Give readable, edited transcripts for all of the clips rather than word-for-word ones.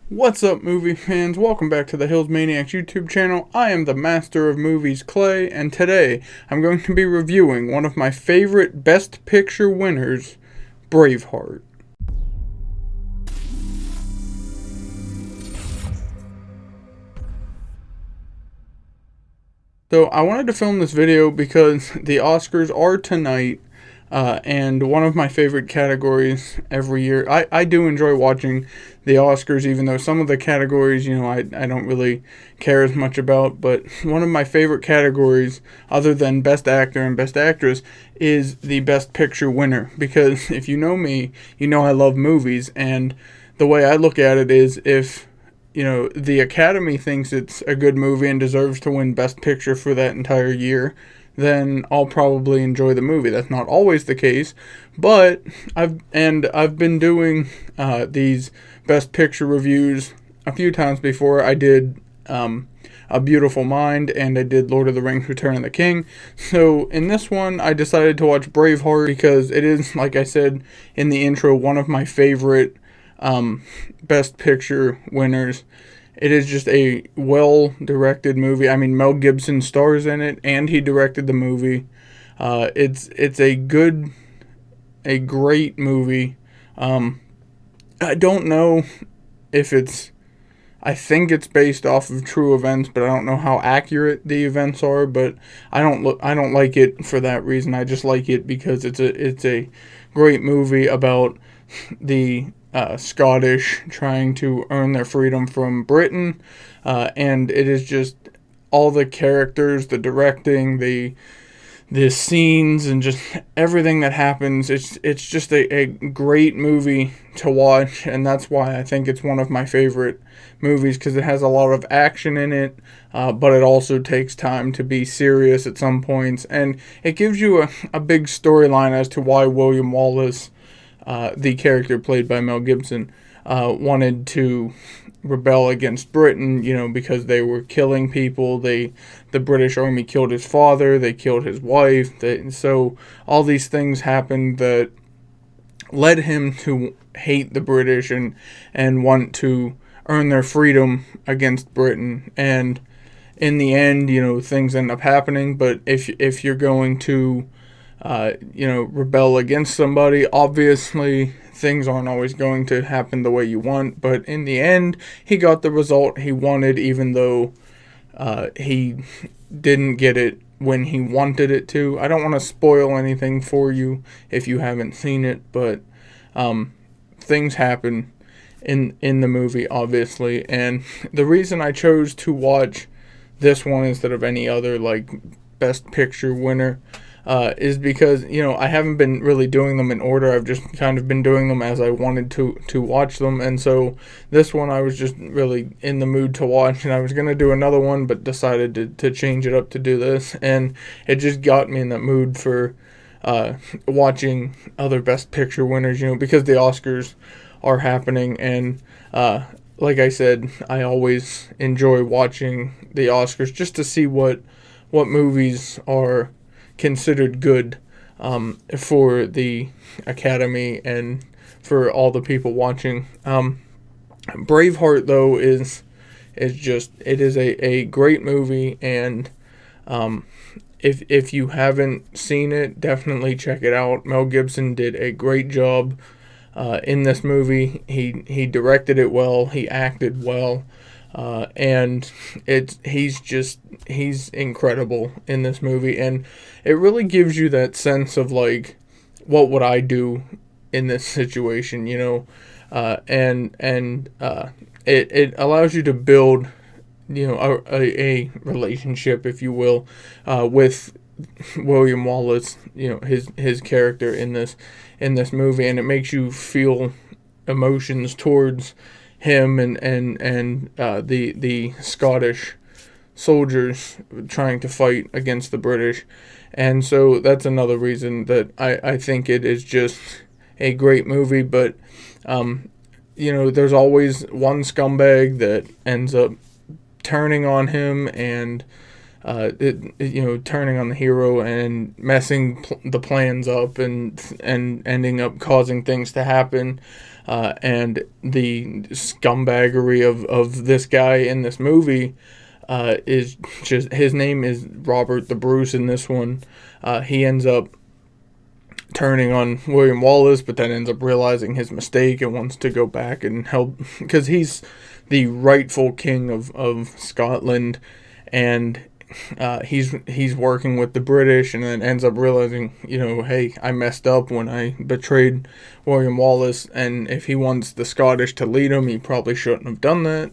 What's up, movie fans? Welcome back to the Hills Maniacs YouTube channel. I am the master of movies, Clay, and today I'm going to be reviewing one of my favorite Best Picture winners, Braveheart. So I wanted to film this video because the Oscars are tonight, and one of my favorite categories every year. I do enjoy watching the Oscars, even though some of the categories, I don't really care as much about. But one of my favorite categories, other than Best Actor and Best Actress, is the Best Picture winner. Because if you know me, you know I love movies, and the way I look at it is if the Academy thinks it's a good movie and deserves to win Best Picture for that entire year, then I'll probably enjoy the movie. That's not always the case, but I've been doing these Best Picture reviews a few times before. I did A Beautiful Mind, and I did Lord of the Rings: Return of the King. So in this one, I decided to watch Braveheart because it is, like I said in the intro, one of my favorite Best Picture winners. It is just a well-directed movie. I mean, Mel Gibson stars in it, and he directed the movie. It's a great movie. I don't know if it's. I think it's based off of true events, but I don't know how accurate the events are. But I don't like it for that reason. I just like it because it's a great movie about the Scottish trying to earn their freedom from Britain, and it is just all the characters, the directing, the scenes, and just everything that happens. It's just a great movie to watch, and that's why I think it's one of my favorite movies, because it has a lot of action in it, but it also takes time to be serious at some points, and it gives you a big storyline as to why William Wallace, the character played by Mel Gibson, wanted to rebel against Britain, because they were killing people. The British Army killed his father, they killed his wife. So all these things happened that led him to hate the British and want to earn their freedom against Britain. And in the end, things end up happening. But if you're going to rebel against somebody, obviously things aren't always going to happen the way you want, but in the end, he got the result he wanted, even though he didn't get it when he wanted it to. I don't want to spoil anything for you if you haven't seen it, but things happen in the movie, obviously, and the reason I chose to watch this one instead of any other, like, Best Picture winner, is because, I haven't been really doing them in order. I've just kind of been doing them as I wanted to watch them. And so this one I was just really in the mood to watch, and I was going to do another one, but decided to change it up to do this. And it just got me in that mood for watching other Best Picture winners, because the Oscars are happening. And like I said, I always enjoy watching the Oscars just to see what movies are considered good for the Academy and for all the people watching. Braveheart, though, is a great movie, and if you haven't seen it, definitely check it out. Mel Gibson did a great job in this movie. He directed it well. He acted well. And he's incredible in this movie, and it really gives you that sense of, like, what would I do in this situation, it allows you to build, a relationship, if you will, with William Wallace, his character in this movie, and it makes you feel emotions towards him and the Scottish soldiers trying to fight against the British. And so that's another reason that I think it is just a great movie. But there's always one scumbag that ends up turning on him and turning on the hero and messing the plans up and ending up causing things to happen. and the scumbaggery of this guy in this movie is just, his name is Robert the Bruce in this one. He ends up turning on William Wallace, but then ends up realizing his mistake and wants to go back and help, because he's the rightful king of Scotland, and he's working with the British, and then ends up realizing, hey, I messed up when I betrayed William Wallace, and if he wants the Scottish to lead him, he probably shouldn't have done that.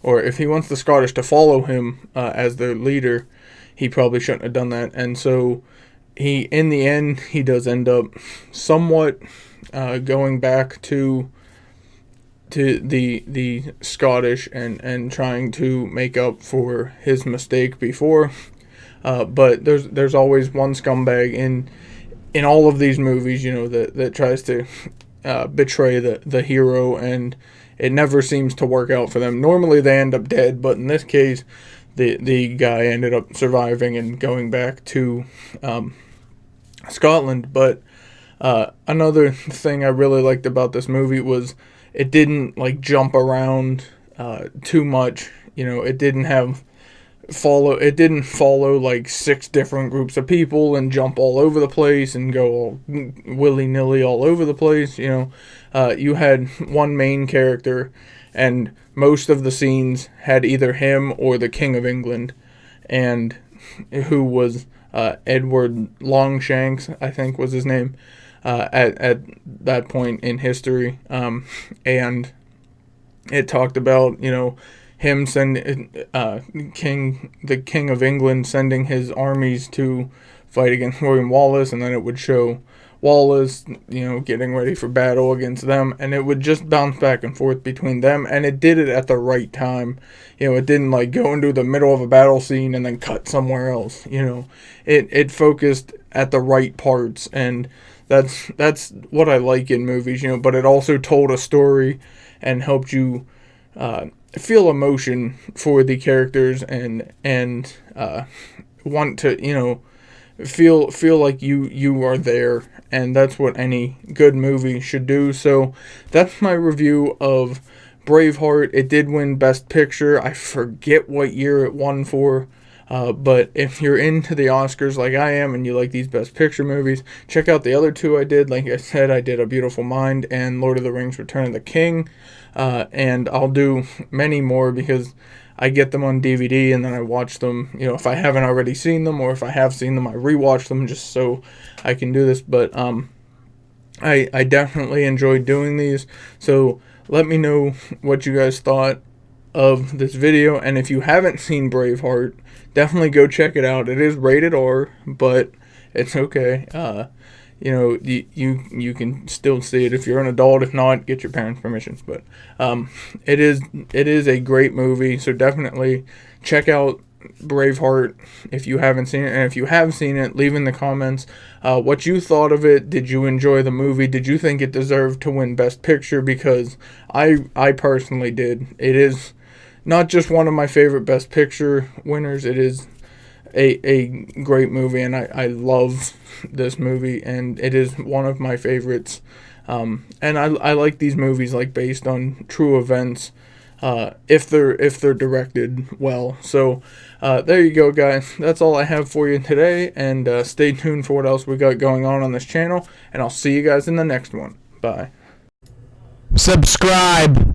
Or if he wants the Scottish to follow him as their leader, he probably shouldn't have done that. And so in the end, he does end up somewhat going back to the Scottish and trying to make up for his mistake before. But there's always one scumbag in all of these movies, that tries to betray the hero, and it never seems to work out for them. Normally they end up dead, but in this case, the guy ended up surviving and going back to Scotland. But another thing I really liked about this movie was it didn't jump around too much. It didn't follow like 6 different groups of people and jump all over the place and go all willy-nilly all over the place. You had one main character, and most of the scenes had either him or the King of England, and who was Edward Longshanks, I think was his name, at that point in history. And it talked about, him sending the King of England sending his armies to fight against William Wallace, and then it would show Wallace, getting ready for battle against them, and it would just bounce back and forth between them, and it did it at the right time. It didn't go into the middle of a battle scene and then cut somewhere else. It focused at the right parts, and that's what I like in movies. But it also told a story and helped you feel emotion for the characters and want to feel like you are there, and that's what any good movie should do. So that's my review of Braveheart. It did win Best Picture. I forget what year it won for, but if you're into the Oscars like I am and you like these Best Picture movies, check out the other 2 I did. Like I said, I did A Beautiful Mind and Lord of the Rings Return of the King, and I'll do many more because I get them on DVD and then I watch them, if I haven't already seen them, or if I have seen them, I rewatch them just so I can do this. But I definitely enjoyed doing these, so let me know what you guys thought of this video, and if you haven't seen Braveheart, definitely go check it out. It is rated R, but it's okay. You can still see it if you're an adult. If not, get your parents' permission. But it is a great movie, so definitely check out Braveheart if you haven't seen it, and if you have seen it, leave in the comments what you thought of it. Did you enjoy the movie? Did you think it deserved to win Best Picture? Because I personally did. It is not just one of my favorite Best Picture winners. It is a great movie, and I love this movie, and it is one of my favorites. And I like these movies based on true events, if they're directed well. So there you go, guys. That's all I have for you today, and stay tuned for what else we got going on this channel, and I'll see you guys in the next one. Bye. Subscribe.